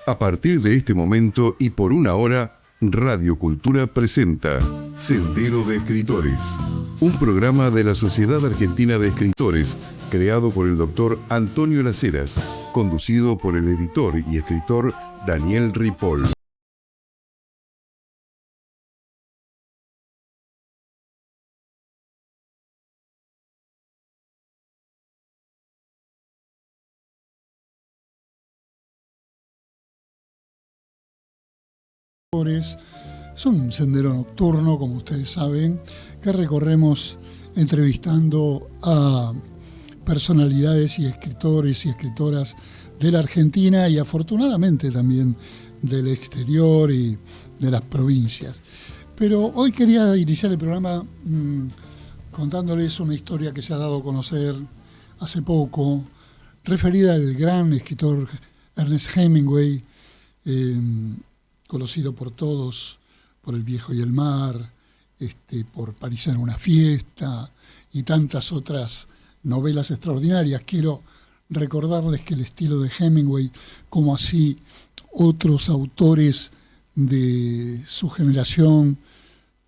A partir de este momento y por una hora, Radio Cultura presenta Sendero de Escritores, un programa de la Sociedad Argentina de Escritores, creado por el doctor Antonio Las Heras, conducido por el editor y escritor Daniel Ripoll. Es un sendero nocturno, como ustedes saben, que recorremos entrevistando a personalidades y escritores y escritoras de la Argentina y afortunadamente también del exterior y de las provincias. Pero hoy quería iniciar el programa contándoles una historia que se ha dado a conocer hace poco, referida al gran escritor Ernest Hemingway, conocido por todos, por El viejo y el mar, por París en una fiesta y tantas otras novelas extraordinarias. Quiero recordarles que el estilo de Hemingway, como así otros autores de su generación,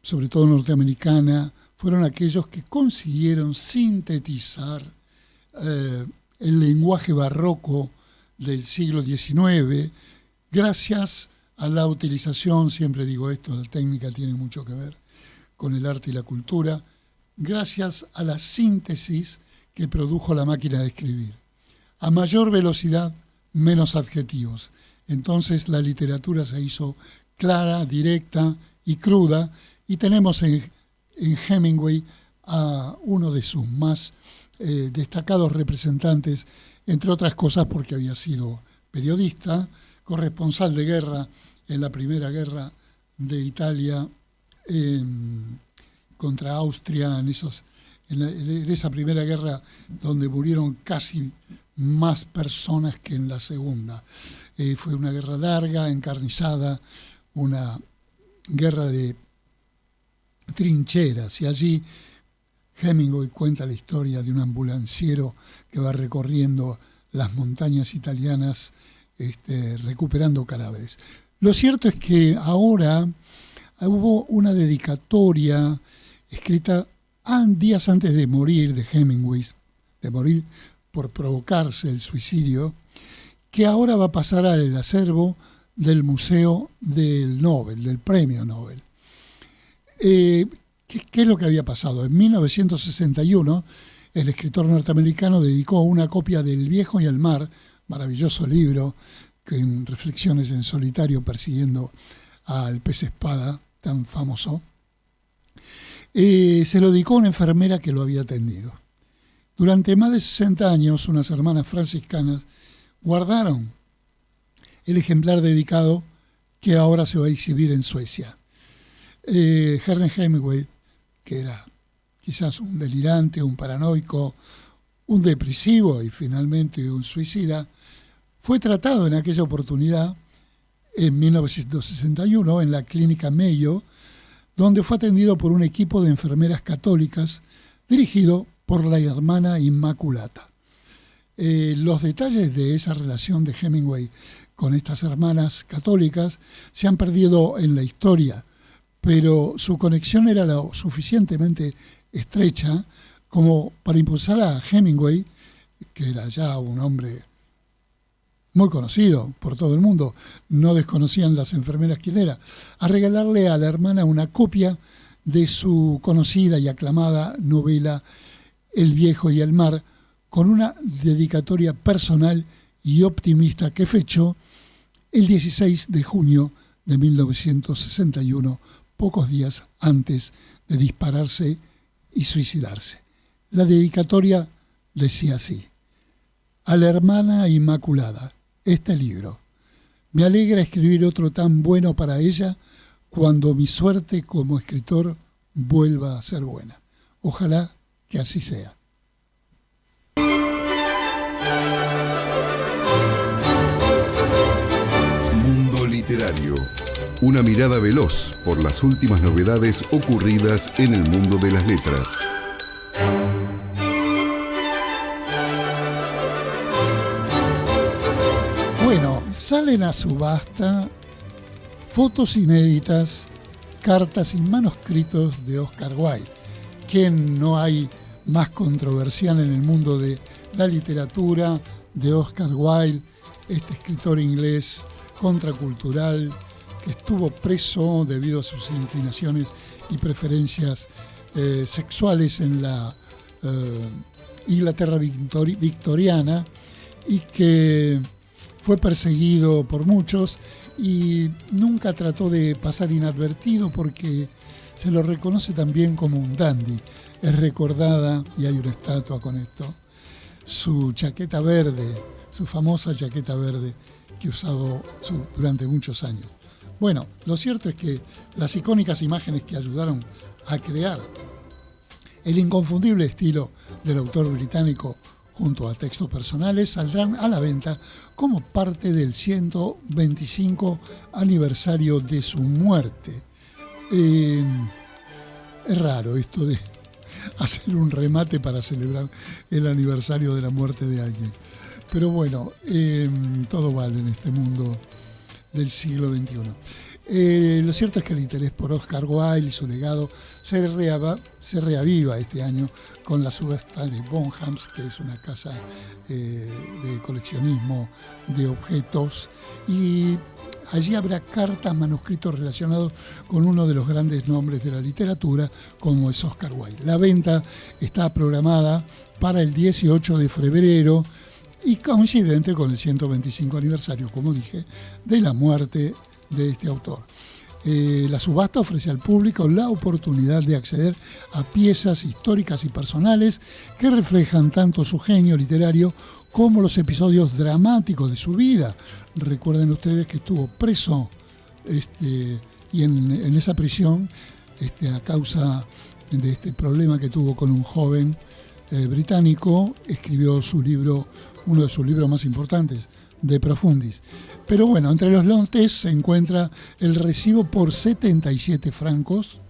sobre todo norteamericana, fueron aquellos que consiguieron sintetizar el lenguaje barroco del siglo XIX gracias a la utilización, siempre digo esto, la técnica tiene mucho que ver con el arte y la cultura, gracias a la síntesis que produjo la máquina de escribir. A mayor velocidad, menos adjetivos. Entonces la literatura se hizo clara, directa y cruda, y tenemos en Hemingway a uno de sus más destacados representantes, entre otras cosas porque había sido periodista, corresponsal de guerra en la Primera Guerra de Italia contra Austria, en esa Primera Guerra donde murieron casi más personas que en la Segunda. Fue una guerra larga, encarnizada, una guerra de trincheras, y allí Hemingway cuenta la historia de un ambulanciero que va recorriendo las montañas italianas recuperando cadáveres. Lo cierto es que ahora hubo una dedicatoria escrita días antes de morir de Hemingway, de morir por provocarse el suicidio, que ahora va a pasar al acervo del Museo del Nobel, del Premio Nobel. ¿Qué es lo que había pasado? En 1961, el escritor norteamericano dedicó una copia del Viejo y el Mar, maravilloso libro, en reflexiones en solitario persiguiendo al pez espada, tan famoso, se lo dedicó a una enfermera que lo había atendido. Durante más de 60 años, unas hermanas franciscanas guardaron el ejemplar dedicado que ahora se va a exhibir en Suecia. Ernest Hemingway, que era quizás un delirante, un paranoico, un depresivo y finalmente un suicida, fue tratado en aquella oportunidad, en 1961, en la clínica Mayo, donde fue atendido por un equipo de enfermeras católicas dirigido por la hermana Inmaculata. Los detalles de esa relación de Hemingway con estas hermanas católicas se han perdido en la historia, pero su conexión era lo suficientemente estrecha como para impulsar a Hemingway, que era ya un hombre muy conocido por todo el mundo, no desconocían las enfermeras quién era, a regalarle a la hermana una copia de su conocida y aclamada novela El viejo y el mar, con una dedicatoria personal y optimista que fechó el 16 de junio de 1961, pocos días antes de dispararse y suicidarse. La dedicatoria decía así: a la hermana Inmaculada, este libro. Me alegra escribir otro tan bueno para ella cuando mi suerte como escritor vuelva a ser buena. Ojalá que así sea. Mundo literario. Una mirada veloz por las últimas novedades ocurridas en el mundo de las letras. salen a subasta fotos inéditas, cartas y manuscritos de Oscar Wilde. ¿Quién no hay más controversial en el mundo de la literatura de Oscar Wilde, este escritor inglés contracultural que estuvo preso debido a sus inclinaciones y preferencias sexuales en la Inglaterra victoriana, y que fue perseguido por muchos y nunca trató de pasar inadvertido porque se lo reconoce también como un dandy. Es recordada, y hay una estatua con esto, su chaqueta verde, su famosa chaqueta verde que usaba durante muchos años. Bueno, lo cierto es que las icónicas imágenes que ayudaron a crear el inconfundible estilo del autor británico junto a textos personales saldrán a la venta como parte del 125 aniversario de su muerte. Es raro esto de hacer un remate para celebrar el aniversario de la muerte de alguien. Pero bueno, todo vale en este mundo del siglo XXI. Lo cierto es que el interés por Oscar Wilde y su legado se reaviva este año con la subasta de Bonhams, que es una casa de coleccionismo de objetos, y allí habrá cartas, manuscritos relacionados con uno de los grandes nombres de la literatura, como es Oscar Wilde. La venta está programada para el 18 de febrero y coincidente con el 125 aniversario, como dije, de la muerte de este autor. La subasta ofrece al público la oportunidad de acceder a piezas históricas y personales que reflejan tanto su genio literario como los episodios dramáticos de su vida. Recuerden ustedes que estuvo preso y en esa prisión, a causa de este problema que tuvo con un joven británico, escribió su libro, uno de sus libros más importantes, De Profundis. Pero bueno, entre los lotes se encuentra el recibo por 77 francos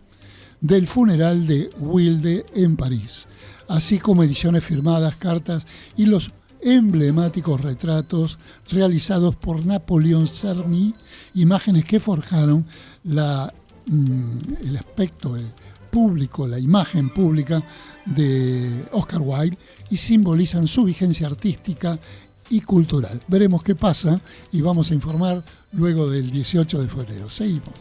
del funeral de Wilde en París, así como ediciones firmadas, cartas y los emblemáticos retratos realizados por Napoleón Cerny, imágenes que forjaron el aspecto, el público, la imagen pública de Oscar Wilde y simbolizan su vigencia artística y cultural. Veremos qué pasa y vamos a informar luego del 18 de febrero. Seguimos.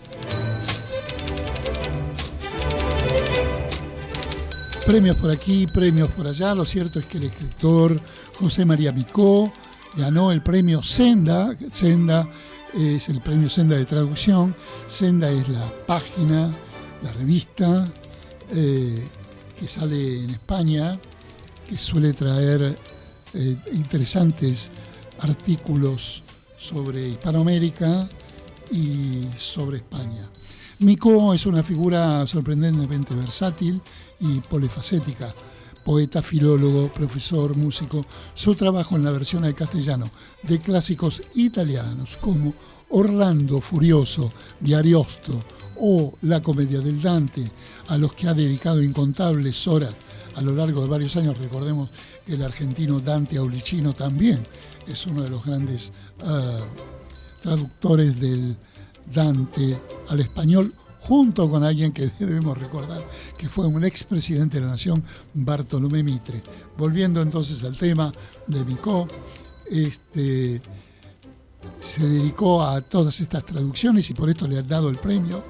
Premios por aquí, premios por allá. Lo cierto es que el escritor José María Micó ganó el premio Senda. Senda es el premio Senda de traducción. Senda es la página, la revista que sale en España, que suele traer interesantes artículos sobre Hispanoamérica y sobre España. Micó es una figura sorprendentemente versátil y polifacética. Poeta, filólogo, profesor, músico. Su trabajo en la versión al castellano de clásicos italianos como Orlando Furioso de Ariosto o La Comedia del Dante, a los que ha dedicado incontables horas a lo largo de varios años. Recordemos que el argentino Dante Aulicino también es uno de los grandes traductores del Dante al español, junto con alguien que debemos recordar que fue un expresidente de la Nación, Bartolomé Mitre. Volviendo entonces al tema de Micó, se dedicó a todas estas traducciones y por esto le han dado el premio,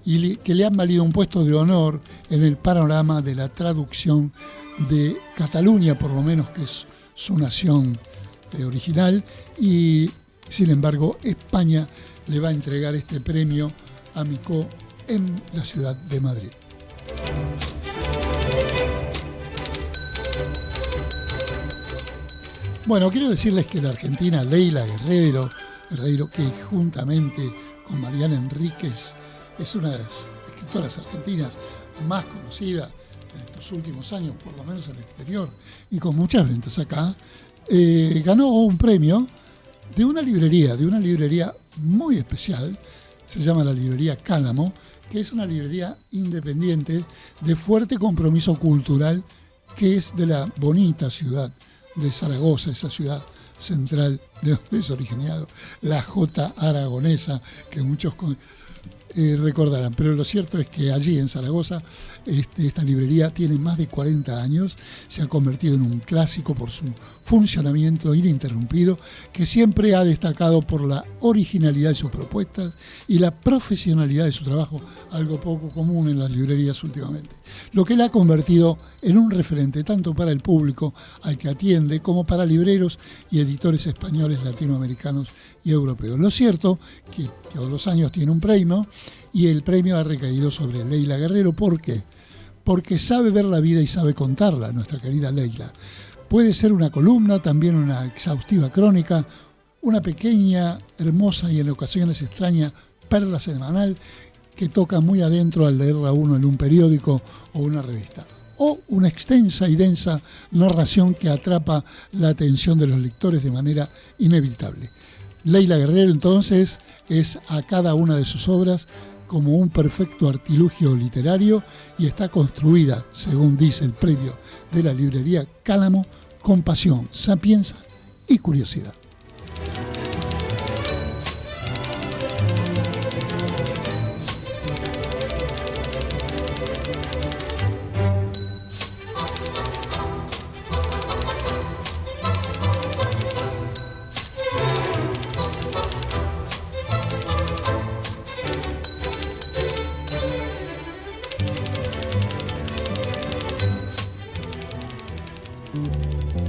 y que le han valido un puesto de honor en el panorama de la traducción de Cataluña, por lo menos, que es su nación original, y sin embargo España le va a entregar este premio a Micó en la ciudad de Madrid. Bueno, quiero decirles que la argentina Leila Guerreiro, que juntamente con Mariana Enríquez es una de las escritoras argentinas más conocidas en estos últimos años, por lo menos en el exterior, y con muchas ventas acá, ganó un premio de una librería muy especial. Se llama la librería Cálamo, que es una librería independiente de fuerte compromiso cultural, que es de la bonita ciudad de Zaragoza, esa ciudad central de donde es originado, la J aragonesa, que muchos recordarán. Pero lo cierto es que allí en Zaragoza esta librería tiene más de 40 años, se ha convertido en un clásico por su funcionamiento ininterrumpido, que siempre ha destacado por la originalidad de sus propuestas y la profesionalidad de su trabajo, algo poco común en las librerías últimamente, lo que la ha convertido en un referente tanto para el público al que atiende como para libreros y editores españoles, latinoamericanos y europeos. Lo cierto que todos los años tiene un premio, y el premio ha recaído sobre Leila Guerrero. ¿Por qué? Porque sabe ver la vida y sabe contarla, nuestra querida Leila. Puede ser una columna, también una exhaustiva crónica, una pequeña, hermosa y en ocasiones extraña perla semanal que toca muy adentro al leerla uno en un periódico o una revista, o una extensa y densa narración que atrapa la atención de los lectores de manera inevitable. Leila Guerrero, entonces, es a cada una de sus obras como un perfecto artilugio literario y está construida, según dice el previo de la librería Cálamo, con pasión, sapienza y curiosidad.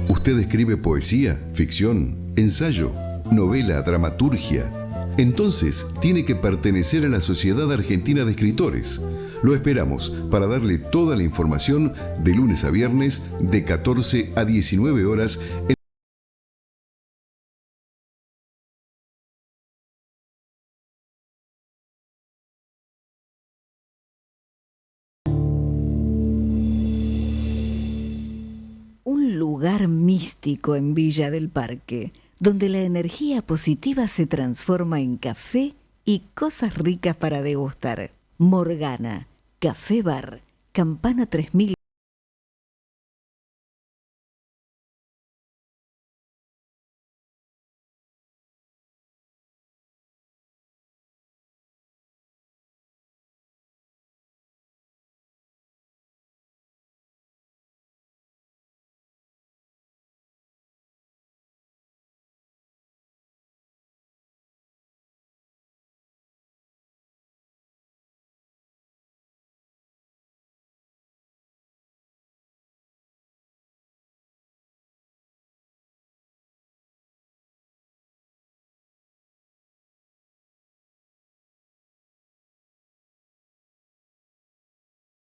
¿Usted escribe poesía, ficción, ensayo, novela, dramaturgia? Entonces tiene que pertenecer a la Sociedad Argentina de Escritores. Lo esperamos para darle toda la información de lunes a viernes de 14 a 19 horas en un lugar místico en Villa del Parque, donde la energía positiva se transforma en café y cosas ricas para degustar. Morgana, Café Bar, Campana 3000.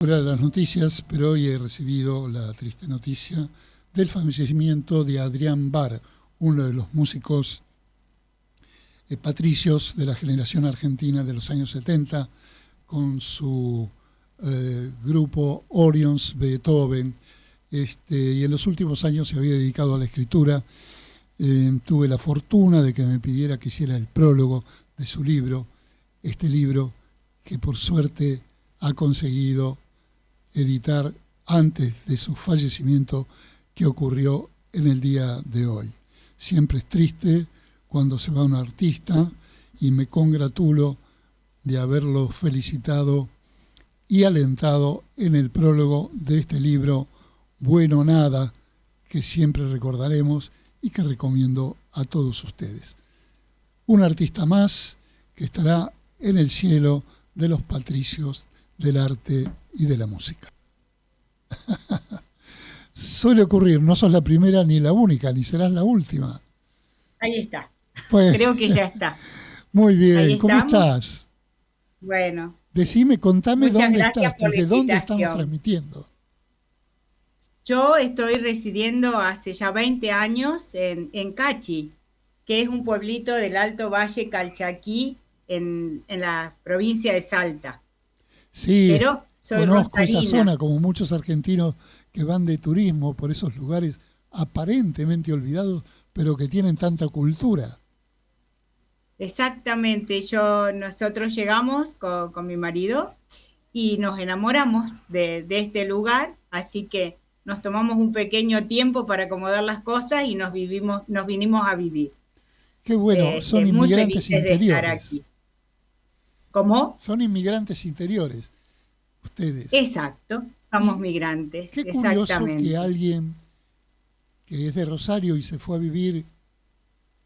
Las noticias, pero hoy he recibido la triste noticia del fallecimiento de Adrián Bar, uno de los músicos patricios de la generación argentina de los años 70, con su grupo Orions Beethoven, y en los últimos años se había dedicado a la escritura. Tuve la fortuna de que me pidiera que hiciera el prólogo de su libro, este libro que por suerte ha conseguido editar antes de su fallecimiento, que ocurrió en el día de hoy. Siempre es triste cuando se va un artista y me congratulo de haberlo felicitado y alentado en el prólogo de este libro Bueno Nada, que siempre recordaremos y que recomiendo a todos ustedes. Un artista más que estará en el cielo de los patricios del arte y de la música. Suele ocurrir, no sos la primera ni la única, ni serás la última. Ahí está. Pues, creo que ya está. Muy bien, Ahí ¿cómo estamos. estás? Bueno, Decime, contame muchas dónde gracias estás, por la desde dónde invitación. estamos transmitiendo. Yo estoy residiendo hace ya 20 años en Cachi, que es un pueblito del Alto Valle Calchaquí, en la provincia de Salta. Sí, Pero soy conozco esa rosarina. zona, como muchos argentinos que van de turismo por esos lugares aparentemente olvidados, pero que tienen tanta cultura. Exactamente, nosotros llegamos con mi marido y nos enamoramos de este lugar, así que nos tomamos un pequeño tiempo para acomodar las cosas y nos vinimos a vivir. Qué bueno, son muy inmigrantes felices de estar interiores. aquí. ¿Cómo? Son inmigrantes interiores, ustedes. Exacto, somos migrantes. Qué curioso exactamente. que alguien que es de Rosario y se fue a vivir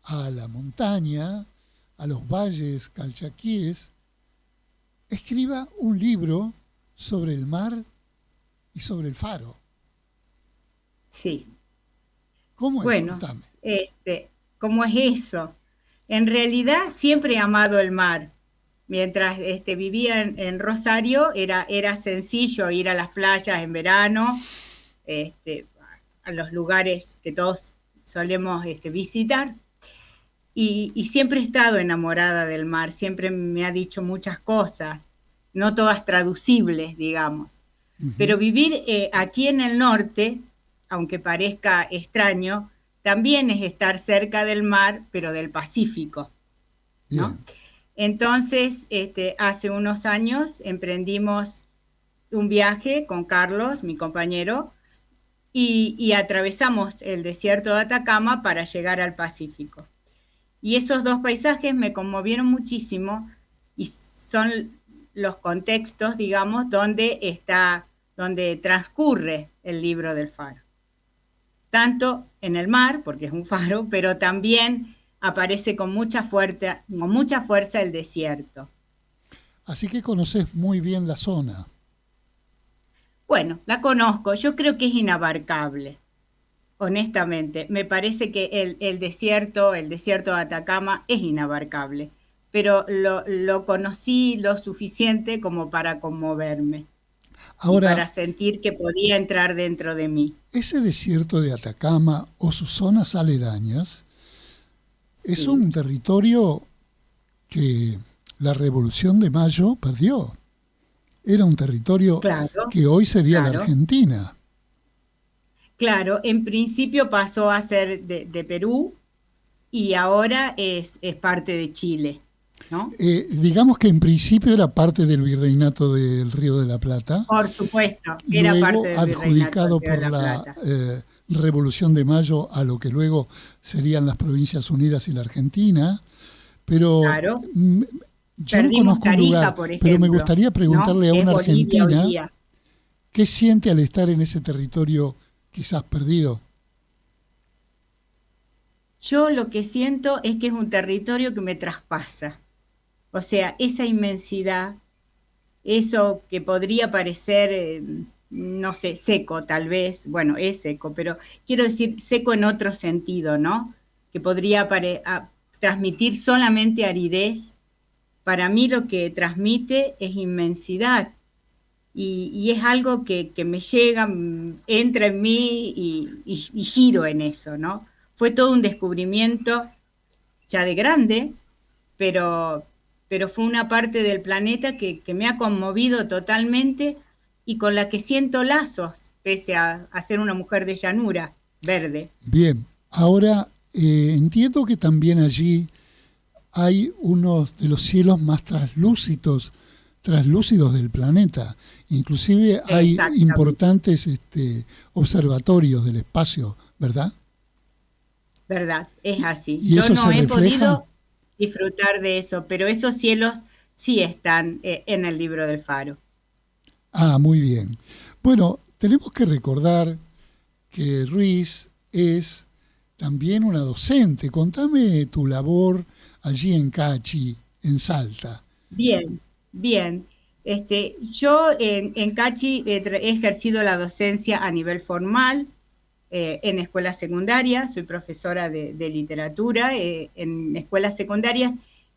a la montaña, a los valles calchaquíes, escriba un libro sobre el mar y sobre el faro. Sí. ¿Cómo es? Bueno, Contame. ¿cómo es eso? En realidad siempre he amado el mar. Mientras vivía en Rosario era sencillo ir a las playas en verano, a los lugares que todos solemos visitar. Y siempre he estado enamorada del mar, siempre me ha dicho muchas cosas, no todas traducibles, digamos. Pero vivir aquí en el norte, aunque parezca extraño, también es estar cerca del mar, pero del Pacífico, ¿no? Bien. Entonces, hace unos años emprendimos un viaje con Carlos, mi compañero, y atravesamos el desierto de Atacama para llegar al Pacífico. Y esos dos paisajes me conmovieron muchísimo y son los contextos, digamos, donde transcurre el libro del faro. Tanto en el mar, porque es un faro, pero también aparece con mucha fuerza el desierto. Así que conoces muy bien la zona. Bueno, la conozco, yo creo que es inabarcable, honestamente. Me parece que el desierto de Atacama es inabarcable, pero lo conocí lo suficiente como para conmoverme. Ahora, y para sentir que podía entrar dentro de mí. ese desierto de Atacama o sus zonas aledañas es Sí. un territorio que la Revolución de Mayo perdió. Era un territorio Claro, que hoy sería la claro. Argentina. Claro, en principio pasó a ser de Perú y ahora es parte de Chile, ¿no? Digamos que en principio era parte del Virreinato del Río de la Plata, Por supuesto, era luego parte del Virreinato adjudicado del Río de por la la Plata. Revolución de Mayo a lo que luego serían las Provincias Unidas y la Argentina, pero Claro. yo no Perdimos conozco un Tarija, lugar, por pero me ejemplo, gustaría preguntarle ¿no? a Es una Bolivia hoy argentina día. qué siente al estar en ese territorio quizás perdido. Yo lo que siento es que es un territorio que me traspasa. O sea, esa inmensidad, eso que podría parecer, no sé, seco tal vez, bueno, es seco, pero quiero decir seco en otro sentido, ¿no? Que podría transmitir solamente aridez. Para mí lo que transmite es inmensidad y es algo que me llega, entra en mí y giro en eso, ¿no? Fue todo un descubrimiento ya de grande, pero fue una parte del planeta que me ha conmovido totalmente y con la que siento lazos, pese a ser una mujer de llanura, verde. Bien, ahora entiendo que también allí hay uno de los cielos más translúcidos del planeta. Inclusive hay Exactamente. importantes observatorios del espacio, ¿verdad? ¿Verdad? Es así. ¿Y Yo eso no se he refleja? podido disfrutar de eso, pero esos cielos sí están en el libro del faro. Ah, muy bien. Bueno, tenemos que recordar que Ruiz es también una docente. Contame tu labor allí en Cachi, en Salta. Bien, bien. Yo en Cachi he ejercido la docencia a nivel formal en escuelas secundarias, soy profesora de literatura en escuelas secundarias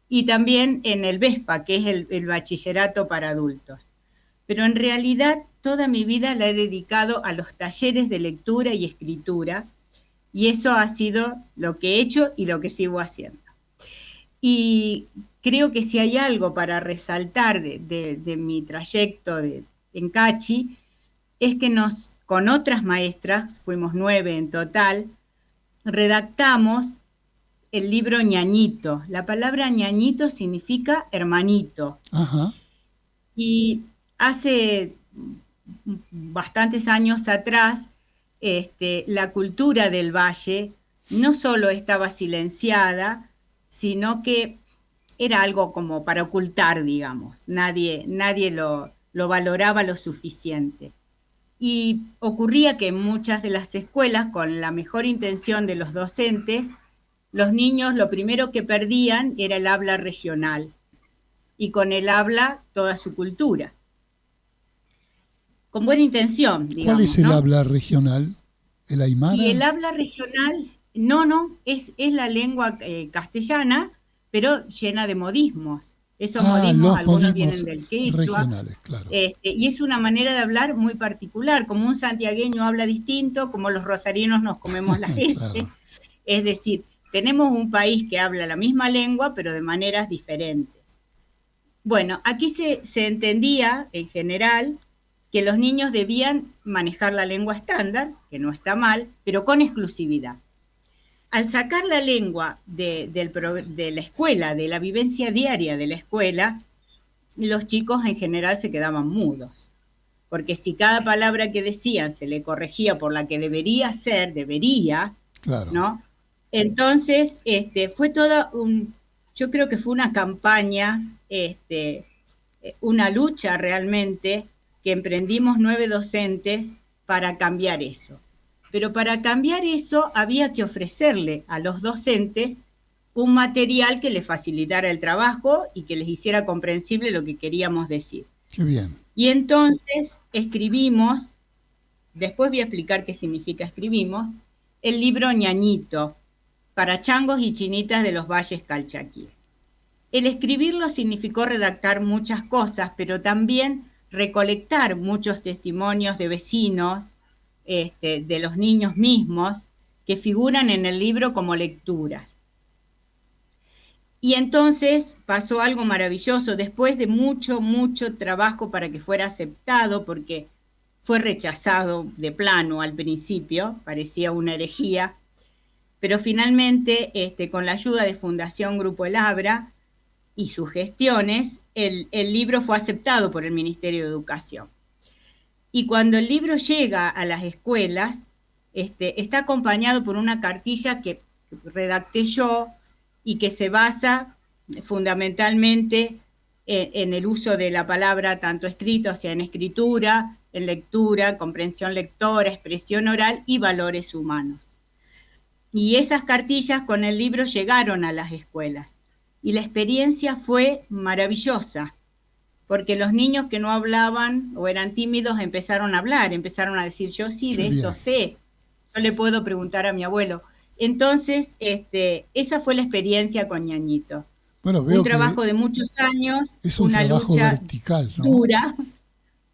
y también en el VESPA, que es el bachillerato para adultos. Pero en realidad toda mi vida la he dedicado a los talleres de lectura y escritura y eso ha sido lo que he hecho y lo que sigo haciendo. Y creo que si hay algo para resaltar de mi trayecto en Cachi, es que con otras maestras, fuimos 9 en total, redactamos el libro Ñañito. La palabra Ñañito significa hermanito. Ajá. Y hace bastantes años atrás la cultura del valle no solo estaba silenciada, sino que era algo como para ocultar, digamos. Nadie lo valoraba lo suficiente. Y ocurría que en muchas de las escuelas, con la mejor intención de los docentes, los niños lo primero que perdían era el habla regional, y con el habla toda su cultura. Con buena intención, digamos. ¿Cuál es el ¿no? habla regional? ¿El aymara? Y el habla regional, es la lengua castellana, pero llena de modismos. Esos modismos, algunos vienen del quechua. Regionales, claro. Y es una manera de hablar muy particular, como un santiagueño habla distinto, como los rosarinos nos comemos la S. Claro. Es decir, tenemos un país que habla la misma lengua, pero de maneras diferentes. Bueno, aquí se entendía, en general, que los niños debían manejar la lengua estándar, que no está mal, pero con exclusividad. Al sacar la lengua de la escuela, de la vivencia diaria de la escuela, los chicos en general se quedaban mudos. Porque si cada palabra que decían se le corregía por la que debería ser, claro, ¿no? Entonces, fue toda yo creo que fue una campaña, una lucha realmente, que emprendimos 9 docentes para cambiar eso. Pero para cambiar eso había que ofrecerle a los docentes un material que les facilitara el trabajo y que les hiciera comprensible lo que queríamos decir. Qué bien. Y entonces escribimos, después voy a explicar qué significa escribimos, el libro Ñañito, para changos y chinitas de los valles calchaquíes. El escribirlo significó redactar muchas cosas, pero también recolectar muchos testimonios de vecinos, de los niños mismos, que figuran en el libro como lecturas. Y entonces pasó algo maravilloso, después de mucho trabajo para que fuera aceptado, porque fue rechazado de plano al principio, parecía una herejía, pero finalmente, con la ayuda de Fundación Grupo El Abra y sus gestiones, el libro fue aceptado por el Ministerio de Educación. Y cuando el libro llega a las escuelas, está acompañado por una cartilla que redacté yo y que se basa fundamentalmente en el uso de la palabra tanto escrita, o sea, en escritura, en lectura, comprensión lectora, expresión oral y valores humanos. Y esas cartillas con el libro llegaron a las escuelas. Y la experiencia fue maravillosa, porque los niños que no hablaban o eran tímidos empezaron a hablar, empezaron a decir, yo sí, de esto sé, yo le puedo preguntar a mi abuelo. Entonces, esa fue la experiencia con Ñañito. Bueno, veo un trabajo de muchos años, es un una lucha vertical, ¿no? dura,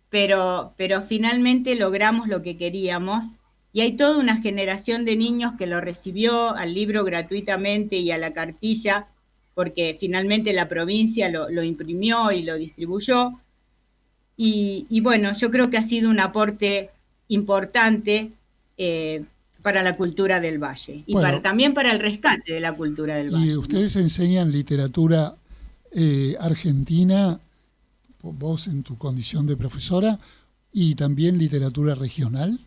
pero finalmente logramos lo que queríamos. Y hay toda una generación de niños que lo recibió al libro gratuitamente y a la cartilla, porque finalmente la provincia lo imprimió y lo distribuyó. Y bueno, yo creo que ha sido un aporte importante para la cultura del Valle y también para el rescate de la cultura del Valle. Y ustedes enseñan literatura argentina, vos en tu condición de profesora, y también literatura regional.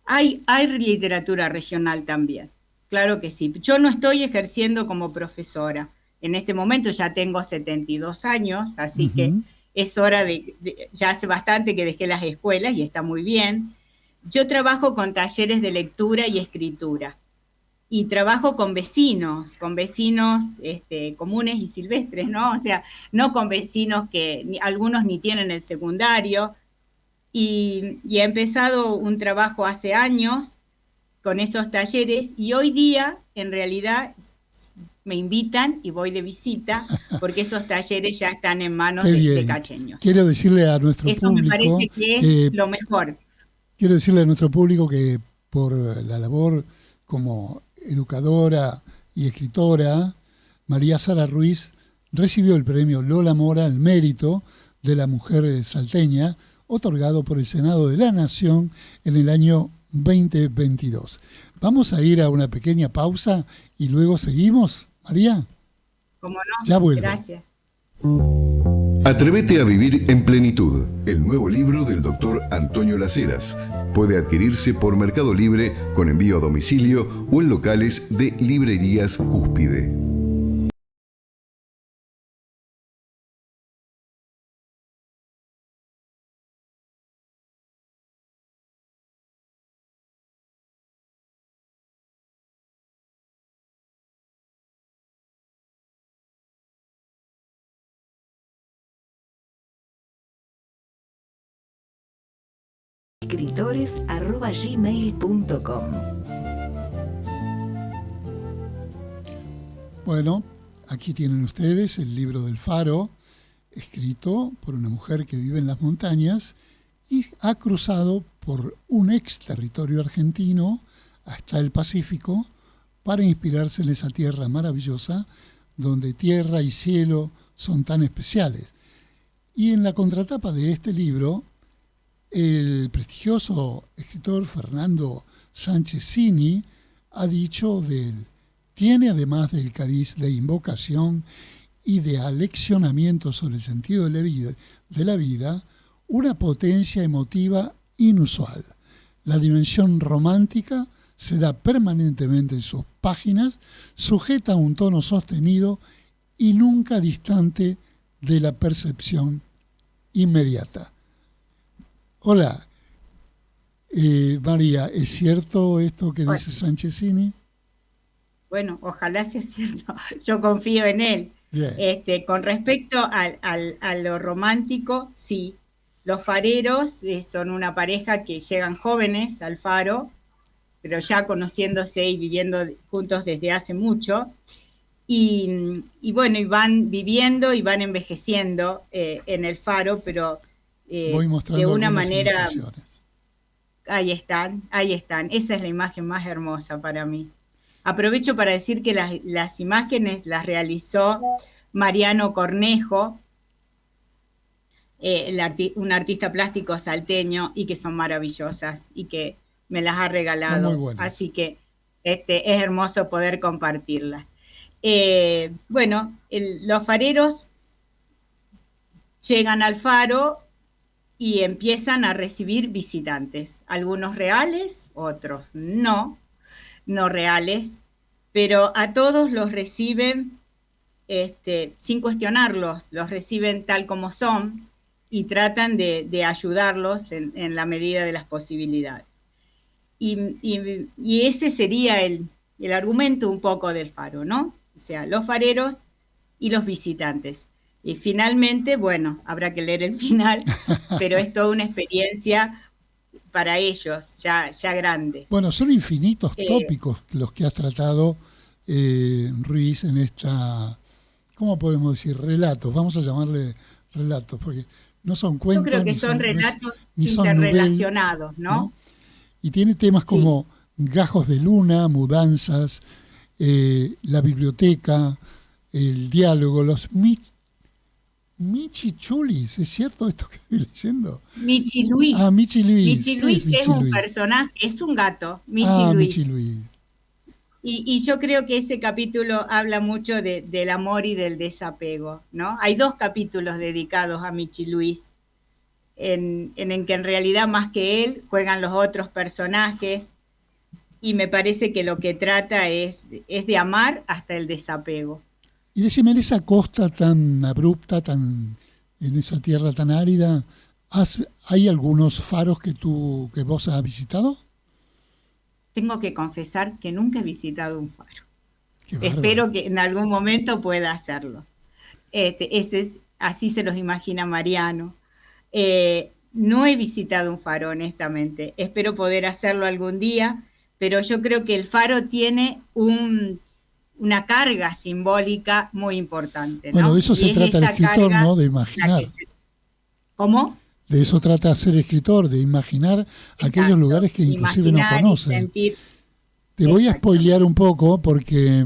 Hay literatura regional también. Claro que sí. Yo no estoy ejerciendo como profesora. En este momento ya tengo 72 años, así que es hora ya hace bastante que dejé las escuelas y está muy bien. Yo trabajo con talleres de lectura y escritura. Y trabajo con vecinos comunes y silvestres, ¿no? O sea, no con vecinos que algunos ni tienen el secundario. Y he empezado un trabajo hace años con esos talleres y hoy día en realidad me invitan y voy de visita porque esos talleres ya están en manos de cacheños. Quiero decirle a nuestro público... Eso me parece que es lo mejor. Quiero decirle a nuestro público que por la labor como educadora y escritora, María Sara Ruiz recibió el premio Lola Mora al mérito de la mujer salteña, otorgado por el Senado de la Nación en el año 2022. Vamos a ir a una pequeña pausa y luego seguimos, María. ¿Cómo no? Ya vuelvo. Gracias. Atrévete a vivir en plenitud, el nuevo libro del doctor Antonio Las Heras. Puede adquirirse por Mercado Libre con envío a domicilio o en locales de Librerías Cúspide. escritores@gmail.com. Bueno, aquí tienen ustedes el libro del Faro, escrito por una mujer que vive en las montañas y ha cruzado por un ex territorio argentino hasta el Pacífico para inspirarse en esa tierra maravillosa donde tierra y cielo son tan especiales. Y en la contratapa de este libro, el prestigioso escritor Fernando Sánchez Cini ha dicho de él: tiene, además del cariz de invocación y de aleccionamiento sobre el sentido de la vida, una potencia emotiva inusual. La dimensión romántica se da permanentemente en sus páginas, sujeta a un tono sostenido y nunca distante de la percepción inmediata. Hola, María, ¿es cierto esto que dice Sánchez Cini? Bueno, ojalá sea cierto. Yo confío en él. Bien. Con respecto a lo romántico, sí. Los fareros son una pareja que llegan jóvenes al faro, pero ya conociéndose y viviendo juntos desde hace mucho. Y bueno, y van viviendo y van envejeciendo en el faro, pero Voy mostrando de una algunas manera... ilustraciones. Ahí están, ahí están. Esa es la imagen más hermosa para mí. Aprovecho para decir que las imágenes las realizó Mariano Cornejo, un artista plástico salteño, y que son maravillosas y que me las ha regalado. Son muy buenas. Así que es hermoso poder compartirlas. Bueno, los fareros llegan al faro y empiezan a recibir visitantes, algunos reales, otros no reales, pero a todos los reciben sin cuestionarlos, los reciben tal como son y tratan de ayudarlos en la medida de las posibilidades. Y ese sería el argumento un poco del faro, ¿no? O sea, los fareros y los visitantes. Y finalmente, bueno, habrá que leer el final, pero es toda una experiencia para ellos, ya grandes. Bueno, son infinitos tópicos los que has tratado, Ruiz, en esta, ¿cómo podemos decir? Relatos, vamos a llamarle relatos, porque no son cuentos. Yo creo que son relatos ni son interrelacionados, ¿no? Y tiene temas como gajos de luna, mudanzas, la biblioteca, el diálogo, los Michichulis, ¿es cierto esto que estoy leyendo? Michi Luis. Ah, Michi Luis. Michi Luis es un personaje, es un gato, Michi Luis. Michi Luis. Y yo creo que ese capítulo habla mucho del amor y del desapego, ¿no? Hay 2 capítulos dedicados a Michi Luis, en que en realidad más que él juegan los otros personajes, y me parece que lo que trata es de amar hasta el desapego. Y decime, en esa costa tan abrupta, en esa tierra tan árida, ¿hay algunos faros que vos has visitado? Tengo que confesar que nunca he visitado un faro. Qué bárbaro. Espero que en algún momento pueda hacerlo. Así se los imagina Mariano. No he visitado un faro, honestamente. Espero poder hacerlo algún día, pero yo creo que el faro tiene una carga simbólica muy importante, ¿no? Bueno, de eso se trata el escritor, ¿no? De imaginar. ¿Cómo? De eso trata ser escritor, de imaginar aquellos lugares que inclusive no conoce. Te voy a spoilear un poco porque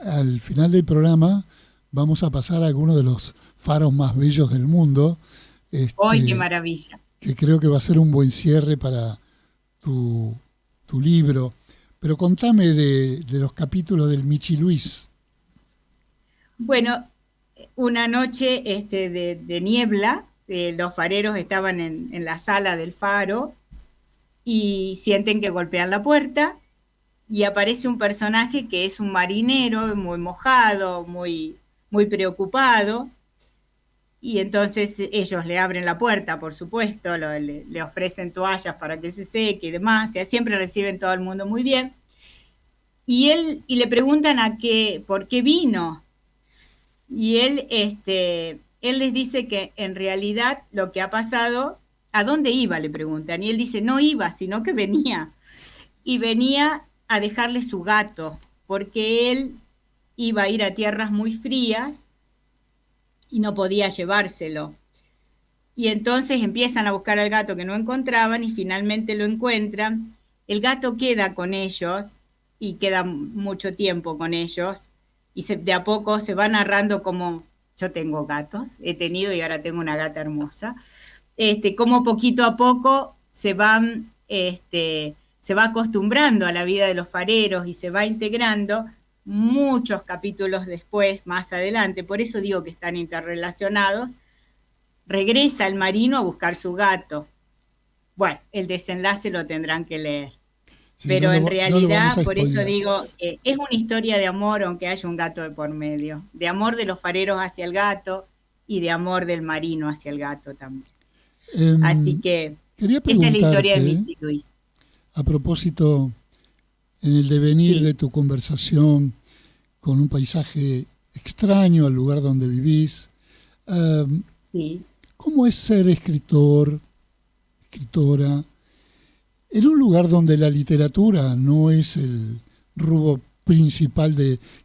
al final del programa vamos a pasar a algunos de los faros más bellos del mundo. ¡Ay, qué maravilla! Que creo que va a ser un buen cierre para tu libro. Pero contame de los capítulos del Michi Luis. Bueno, una noche de niebla, los fareros estaban en la sala del faro y sienten que golpean la puerta y aparece un personaje que es un marinero muy mojado, muy preocupado. Y entonces ellos le abren la puerta, por supuesto, le ofrecen toallas para que se seque y demás. O sea, siempre reciben todo el mundo muy bien. Y le preguntan por qué vino. Y él les dice que en realidad lo que ha pasado, ¿a dónde iba?, le preguntan. Y él dice, no iba, sino que venía. Y venía a dejarle su gato, porque él iba a ir a tierras muy frías y no podía llevárselo. Y entonces empiezan a buscar al gato que no encontraban y finalmente lo encuentran. El gato queda con ellos y queda mucho tiempo con ellos y de a poco se va narrando como yo tengo gatos, he tenido y ahora tengo una gata hermosa, como poquito a poco se va acostumbrando a la vida de los fareros y se va integrando muchos capítulos después, más adelante, por eso digo que están interrelacionados. Regresa el marino a buscar su gato. Bueno, el desenlace lo tendrán que leer. Sí, pero en realidad, por eso digo, es una historia de amor, aunque haya un gato de por medio. De amor de los fareros hacia el gato y de amor del marino hacia el gato también. Así que esa es la historia de Michi Luis. A propósito, en el devenir de tu conversación con un paisaje extraño al lugar donde vivís, ¿cómo es ser escritor, escritora, en un lugar donde la literatura no es el rubro principal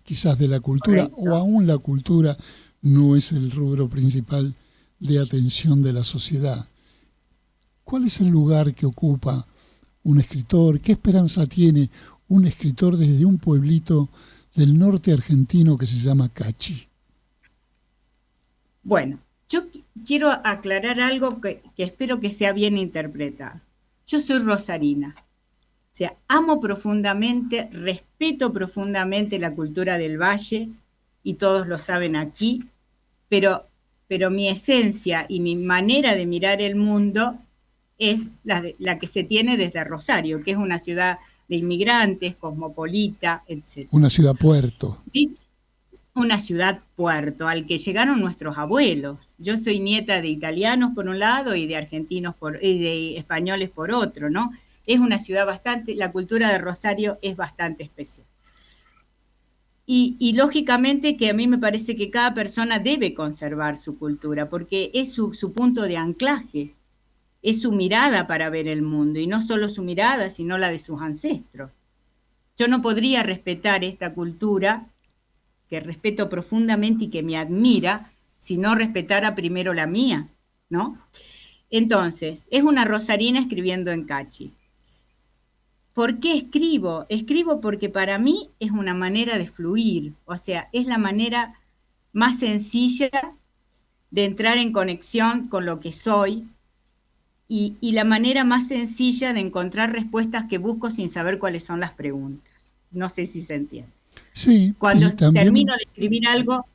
quizás de la cultura? Correcto. O aún la cultura no es el rubro principal de atención de la sociedad? ¿Cuál es el lugar que ocupa un escritor? ¿Qué esperanza tiene un escritor desde un pueblito del norte argentino que se llama Cachi? Bueno, yo quiero aclarar algo que espero que sea bien interpretado. Yo soy rosarina, o sea, amo profundamente, respeto profundamente la cultura del valle, y todos lo saben aquí, pero mi esencia y mi manera de mirar el mundo es la que se tiene desde Rosario, que es una ciudad de inmigrantes, cosmopolita, etc. Una ciudad puerto. Una ciudad puerto al que llegaron nuestros abuelos. Yo soy nieta de italianos por un lado y de argentinos y de españoles por otro, ¿no? Es una ciudad la cultura de Rosario es bastante especial. Y lógicamente que a mí me parece que cada persona debe conservar su cultura, porque es su punto de anclaje, es su mirada para ver el mundo, y no solo su mirada, sino la de sus ancestros. Yo no podría respetar esta cultura que respeto profundamente y que me admira, si no respetara primero la mía, ¿no? Entonces, es una rosarina escribiendo en Cachi. ¿Por qué escribo? Escribo porque para mí es una manera de fluir, o sea, es la manera más sencilla de entrar en conexión con lo que soy y la manera más sencilla de encontrar respuestas que busco sin saber cuáles son las preguntas. No sé si se entiende. Sí, cuando termino de escribir algo,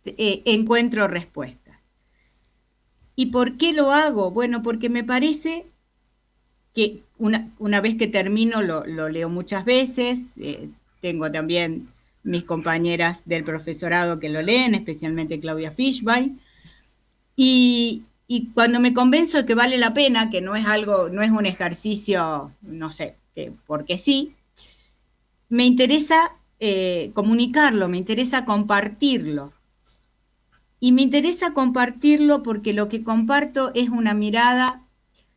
encuentro respuestas. ¿Y por qué lo hago? Bueno, porque me parece que una vez que termino lo leo muchas veces, tengo también mis compañeras del profesorado que lo leen, especialmente Claudia Fishbein, y cuando me convenzo de que vale la pena, que no es un ejercicio, no sé, porque sí, me interesa comunicarlo, me interesa compartirlo. Y me interesa compartirlo porque lo que comparto es una mirada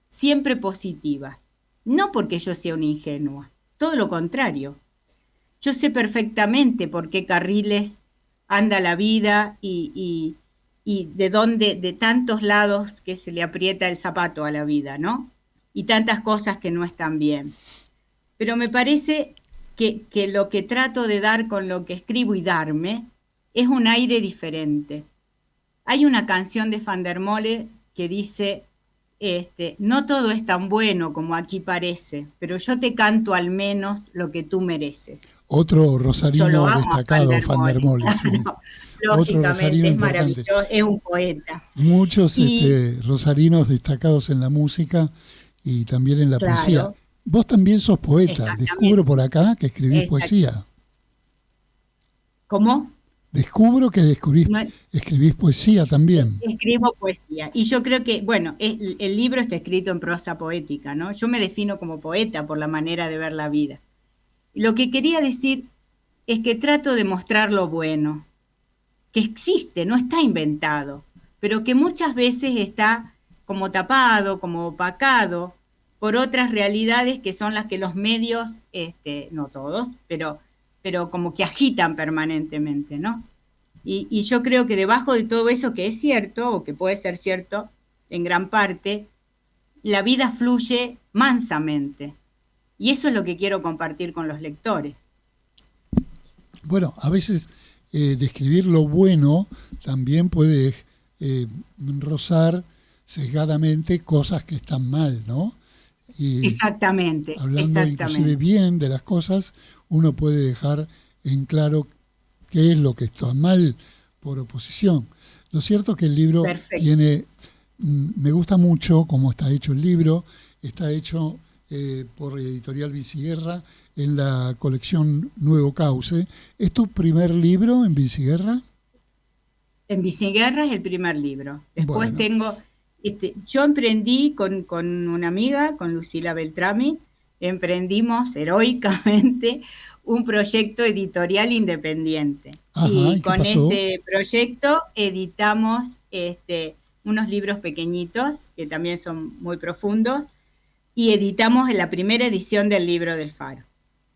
siempre positiva. No porque yo sea una ingenua, todo lo contrario. Yo sé perfectamente por qué carriles anda la vida y de tantos lados que se le aprieta el zapato a la vida, ¿no? Y tantas cosas que no están bien. Pero me parece que lo que trato de dar con lo que escribo y darme es un aire diferente. Hay una canción de Van der Molle que dice, no todo es tan bueno como aquí parece, pero yo te canto al menos lo que tú mereces. Otro Yo rosarino lo amo a destacado, Van der Mole. Sí. Otro Lógicamente, rosarino es importante. maravilloso, es un poeta. Muchos Y rosarinos destacados en la música y también en la poesía. claro, Vos también sos poeta. exactamente. Descubro por acá que escribís Exact- poesía. ¿Cómo? Descubro que No, escribís poesía también. escribo poesía. Y yo creo que, bueno, el libro está escrito en prosa poética, ¿no? Yo me defino como poeta por la manera de ver la vida. Lo que quería decir es que trato de mostrar lo bueno, que existe, no está inventado, pero que muchas veces está como tapado, como opacado por otras realidades que son las que los medios, no todos, pero como que agitan permanentemente, ¿no? Y yo creo que debajo de todo eso que es cierto, o que puede ser cierto en gran parte, la vida fluye mansamente. Y eso es lo que quiero compartir con los lectores. Bueno, a veces describir lo bueno también puede rozar sesgadamente cosas que están mal, ¿no? Y Exactamente, hablando inclusive exactamente. bien de las cosas, uno puede dejar en claro qué es lo que está mal por oposición. Lo cierto es que el libro Perfecto. tiene, me gusta mucho cómo está hecho el libro, está hecho por Editorial Vinciguerra en la colección Nuevo Cauce. ¿Es tu primer libro en Vinciguerra? En Viceguerra es el primer libro. Después Bueno. tengo, yo emprendí con una amiga, con Lucila Beltrami, emprendimos heroicamente un proyecto editorial independiente. Ajá, ¿y Y qué con pasó? ese proyecto editamos unos libros pequeñitos, que también son muy profundos, y editamos en la primera edición del Libro del Faro.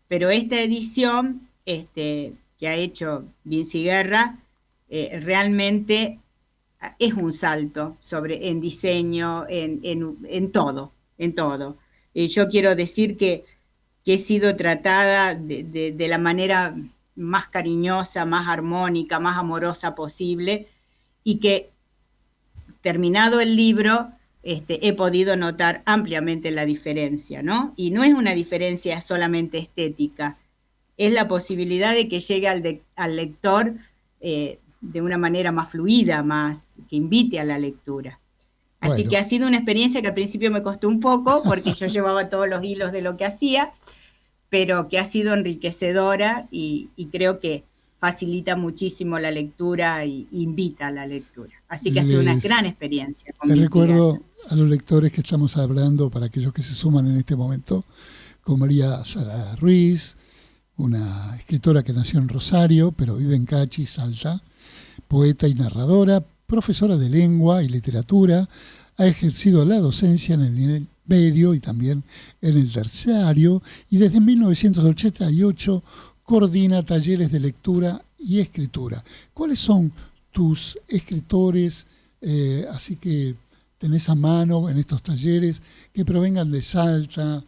Pero esta edición que ha hecho Vinciguerra realmente es un salto en diseño, en todo, en todo. Yo quiero decir que he sido tratada de la manera más cariñosa, más armónica, más amorosa posible, y que terminado el libro he podido notar ampliamente la diferencia, ¿no? Y no es una diferencia solamente estética, es la posibilidad de que llegue al lector de una manera más fluida, más que invite a la lectura. Así Bueno, que ha sido una experiencia que al principio me costó un poco, porque yo llevaba todos los hilos de lo que hacía, pero que ha sido enriquecedora y creo que facilita muchísimo la lectura e invita a la lectura. Así que ha sido una gran experiencia. les recuerdo a los lectores que estamos hablando, para aquellos que se suman en este momento, con María Sara Ruiz, una escritora que nació en Rosario, pero vive en Cachi, Salta, poeta y narradora, profesora de lengua y literatura, ha ejercido la docencia en el nivel medio y también en el terciario, y desde 1988 coordina talleres de lectura y escritura. ¿Cuáles son tus escritores, así que tenés a mano en estos talleres, que provengan de Salta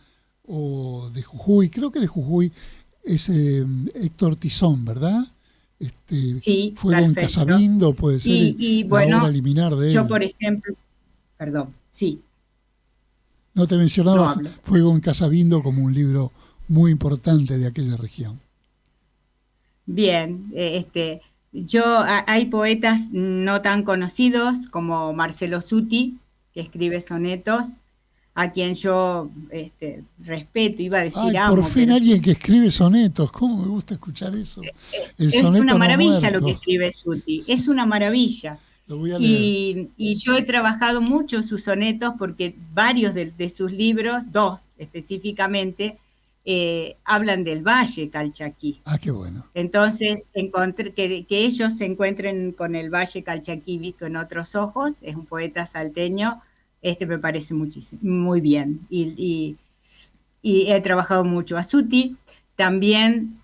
o de Jujuy? Creo que de Jujuy es Héctor Tizón, ¿verdad? Sí, Fuego en perfecto. Casabindo, puede ser Y la bueno, obra liminar de él. yo por ejemplo, perdón, sí, No te no mencionaba hablo. Fuego en Casabindo como un libro muy importante de aquella región. Bien, hay poetas no tan conocidos como Marcelo Suti, que escribe sonetos, a quien yo respeto, iba a decir Ay, por amo, fin pero alguien que escribe sonetos. ¿Cómo me gusta escuchar eso? El es soneto una no maravilla lo muerto. que escribe Suti, es una maravilla. Lo voy a leer. Y yo he trabajado mucho sus sonetos porque varios de sus libros, dos específicamente, hablan del Valle Calchaquí. Ah, qué bueno. Entonces, que ellos se encuentren con el Valle Calchaquí visto en otros ojos, es un poeta salteño, me parece muchísimo, muy bien. Y he trabajado mucho a Suti, también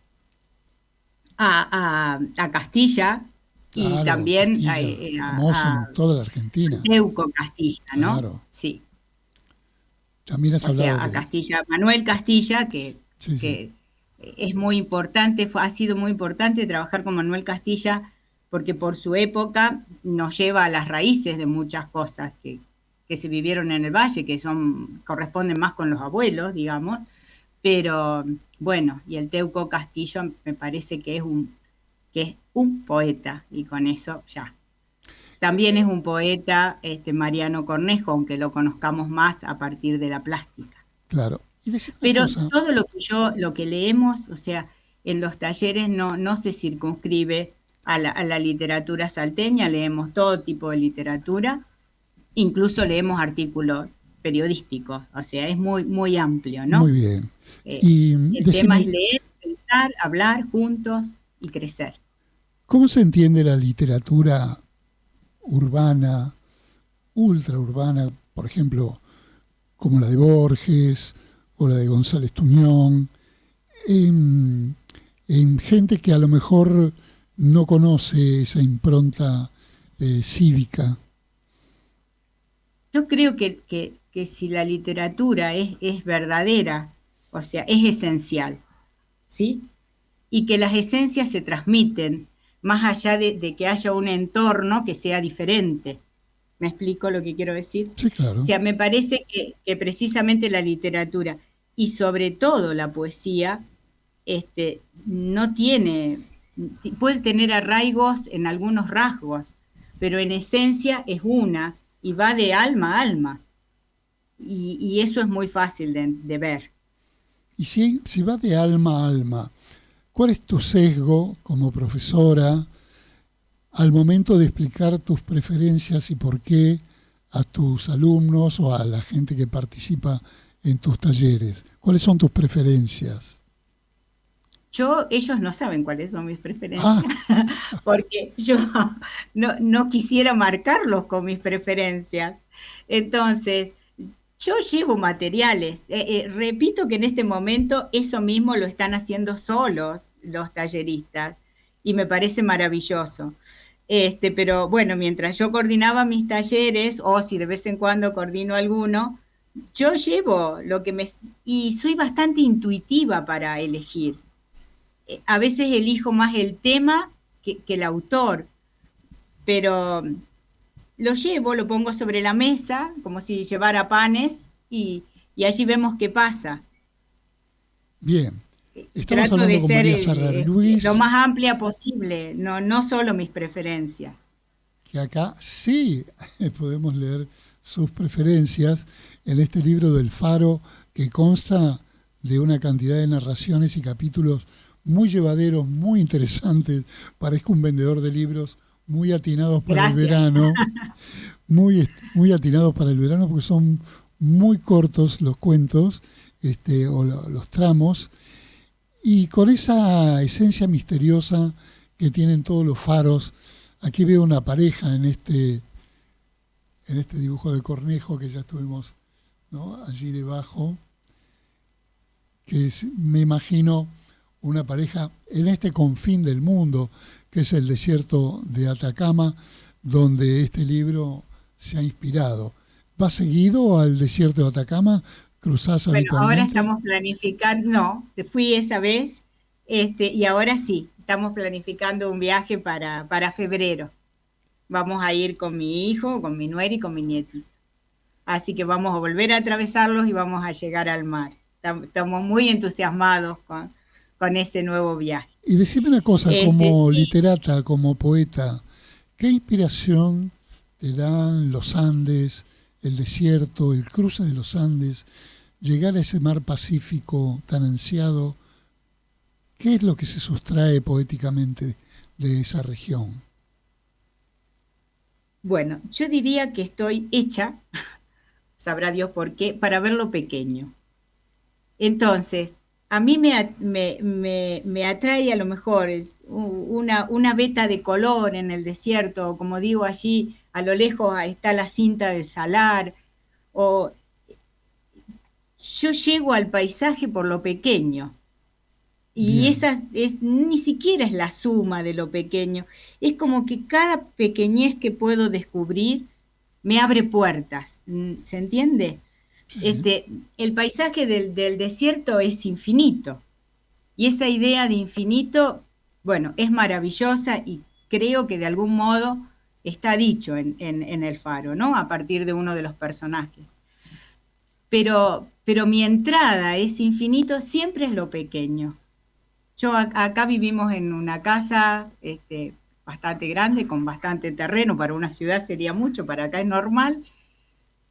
a Castilla, y Claro, también Castilla, famoso en toda la Argentina. Teuco Castilla, ¿no? Claro. Sí. También has O sea, hablado a de... Castilla, Manuel Castilla, Sí, que sí. es muy importante, ha sido muy importante trabajar con Manuel Castilla, porque por su época nos lleva a las raíces de muchas cosas que se vivieron en el Valle, que corresponden más con los abuelos, digamos, pero Bueno, y el Teuco Castillo me parece que es un poeta, y con eso ya. También es un poeta, Mariano Cornejo, aunque lo conozcamos más a partir de la plástica. Claro. Y decime una Pero cosa. todo lo que leemos, o sea, en los talleres no se circunscribe a la literatura salteña, leemos todo tipo de literatura, incluso leemos artículos periodísticos, o sea, es muy, muy amplio, Muy ¿no? bien. Eh, Y el tema es decime, leer, pensar, hablar juntos y crecer. ¿cómo se entiende la literatura urbana, ultraurbana, por ejemplo, como la de Borges o la de González Tuñón, en gente que a lo mejor no conoce esa impronta cívica? Yo creo que si la literatura es verdadera, o sea, es esencial, ¿sí? Y que las esencias se transmiten, más allá de que haya un entorno que sea diferente. ¿Me explico lo que quiero decir? Sí, O claro. sea, me parece que precisamente la literatura y sobre todo la poesía, no tiene, puede tener arraigos en algunos rasgos, pero en esencia es una y va de alma a alma. Y eso es muy fácil de ver. Y si va de alma a alma, ¿cuál es tu sesgo como profesora al momento de explicar tus preferencias y por qué a tus alumnos o a la gente que participa en tus talleres? ¿Cuáles son tus preferencias? Ellos no saben cuáles son mis Ah, preferencias, porque yo no quisiera marcarlos con mis preferencias. Entonces, yo llevo materiales. Repito que en este momento eso mismo lo están haciendo solos los talleristas y me parece maravilloso. Pero bueno, mientras yo coordinaba mis talleres, o si de vez en cuando coordino alguno, yo llevo lo que me... Y soy bastante intuitiva para elegir. A veces elijo más el tema que el autor, pero lo llevo, lo pongo sobre la mesa, como si llevara panes, y allí vemos qué pasa. bien. Estamos Trato hablando de con ser María Serrar lo Luis, más amplia posible, no solo mis preferencias. que acá sí podemos leer sus preferencias en este libro del Faro, que consta de una cantidad de narraciones y capítulos muy llevaderos, muy interesantes. Parezco un vendedor de libros, muy atinados para el Gracias. verano, muy atinados para el verano porque son muy cortos los cuentos los tramos, y con esa esencia misteriosa que tienen todos los faros. Aquí veo una pareja en este dibujo de Cornejo que ya estuvimos, ¿no?, allí debajo, que me imagino una pareja en este confín del mundo, que es el desierto de Atacama, donde este libro se ha inspirado. ¿Va seguido al desierto de Atacama? ¿Cruzás Bueno, ahora habitualmente? estamos planificando, no, fui esa vez, y ahora sí, estamos planificando un viaje para febrero. Vamos a ir con mi hijo, con mi nuera y con mi nietito. Así que vamos a volver a atravesarlos y vamos a llegar al mar. Estamos muy entusiasmados con ese nuevo viaje. Y decime una cosa, como Sí, literata, como poeta, ¿qué inspiración te dan los Andes, el desierto, el cruce de los Andes, llegar a ese mar Pacífico tan ansiado? ¿Qué es lo que se sustrae poéticamente de esa región? bueno, yo diría que estoy hecha, sabrá Dios por qué, para ver lo pequeño. Entonces, a mí me atrae a lo mejor una veta de color en el desierto, como digo allí, a lo lejos está la cinta de salar, o yo llego al paisaje por lo pequeño, y Bien, esa ni siquiera es la suma de lo pequeño, es como que cada pequeñez que puedo descubrir me abre puertas, ¿se entiende? sí, El paisaje del desierto es infinito y esa idea de infinito, bueno, es maravillosa y creo que de algún modo está dicho en el Faro, ¿no? A partir de uno de los personajes. pero mi entrada a ese infinito siempre es lo pequeño. Acá vivimos en una casa bastante grande, con bastante terreno. Para una ciudad sería mucho, para acá es normal.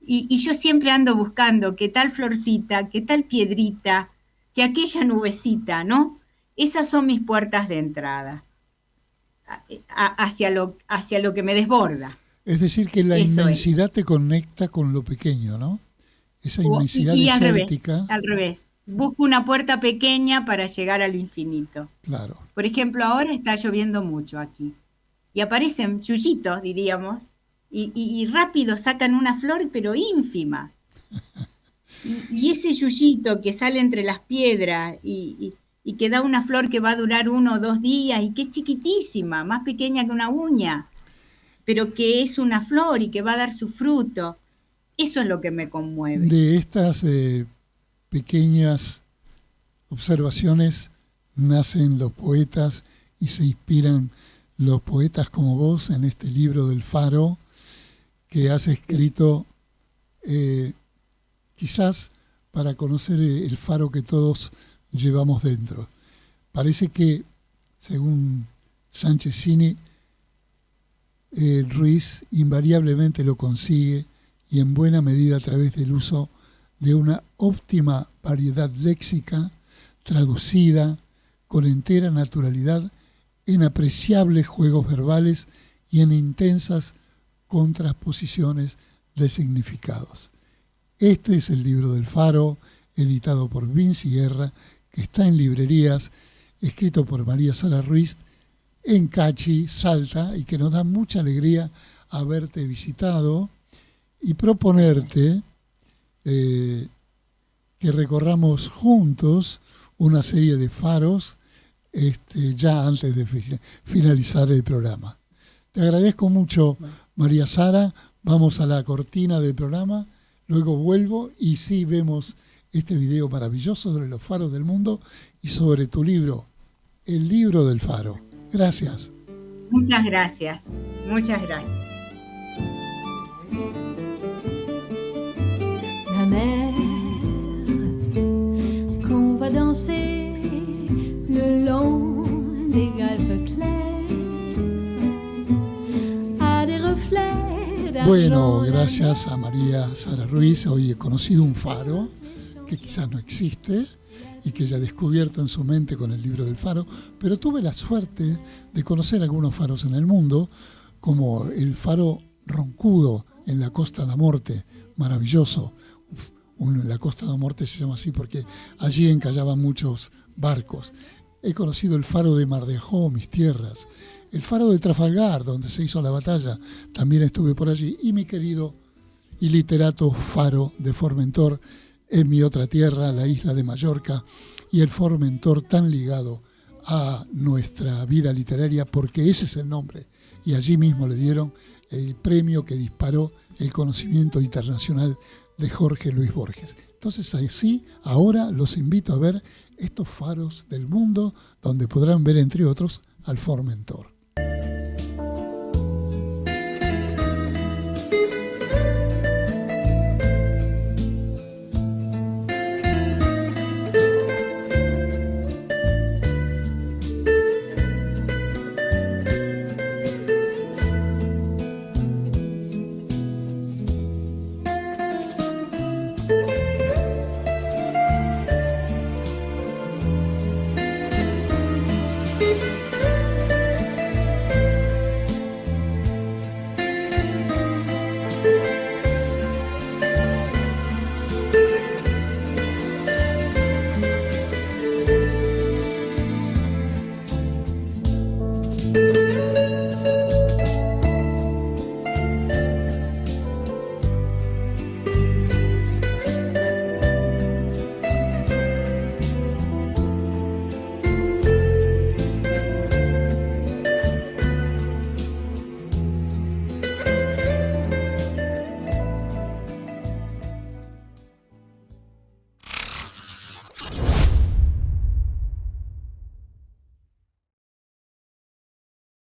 Y yo siempre ando buscando qué tal florcita, qué tal piedrita, que aquella nubecita, ¿no? Esas son mis puertas de entrada hacia lo que me desborda. Es decir, que la Eso inmensidad te conecta con lo pequeño, ¿no? Esa inmensidad y desértica. al revés. Busco una puerta pequeña para llegar al infinito. Claro. Por ejemplo, ahora está lloviendo mucho aquí. Y aparecen chullitos, diríamos, y rápido sacan una flor, pero ínfima. Y ese yuyito que sale entre las piedras y que da una flor que va a durar 1 o 2 días y que es chiquitísima, más pequeña que una uña, pero que es una flor y que va a dar su fruto. Eso es lo que me conmueve. De estas pequeñas observaciones nacen los poetas y se inspiran los poetas como vos en este libro del Faro que has escrito quizás para conocer el faro que todos llevamos dentro. Parece que, según Sanchezini, Ruiz invariablemente lo consigue y en buena medida a través del uso de una óptima variedad léxica, traducida con entera naturalidad en apreciables juegos verbales y en intensas contraposiciones de significados. Este es el libro del Faro, editado por Vinci Guerra, que está en librerías, escrito por María Sara Ruiz, en Cachi, Salta, y que nos da mucha alegría haberte visitado y proponerte que recorramos juntos una serie de faros ya antes de finalizar el programa. Te agradezco mucho, María Sara. Vamos a la cortina del programa, luego vuelvo y sí vemos este video maravilloso sobre los faros del mundo y sobre tu libro, El Libro del Faro. Gracias. Muchas gracias. Muchas gracias. La mer, qu'on va danser le long des galpes clairs, a des reflets d'argent. Bueno, gracias a María Sara Ruiz. Hoy he conocido un faro que quizás no existe y que ella ha descubierto en su mente con el libro del Faro, pero tuve la suerte de conocer algunos faros en el mundo, como el faro Roncudo en la Costa da Morte, maravilloso. La Costa da Morte se llama así porque allí encallaban muchos barcos. He conocido el faro de Mar de Ajó, mis tierras, el faro de Trafalgar, donde se hizo la batalla, también estuve por allí, y mi querido y literato faro de Formentor, en mi otra tierra, la isla de Mallorca, y el Formentor tan ligado a nuestra vida literaria, porque ese es el nombre, y allí mismo le dieron el premio que disparó el conocimiento internacional de Jorge Luis Borges. Entonces así, ahora los invito a ver estos faros del mundo, donde podrán ver, entre otros, al Formentor.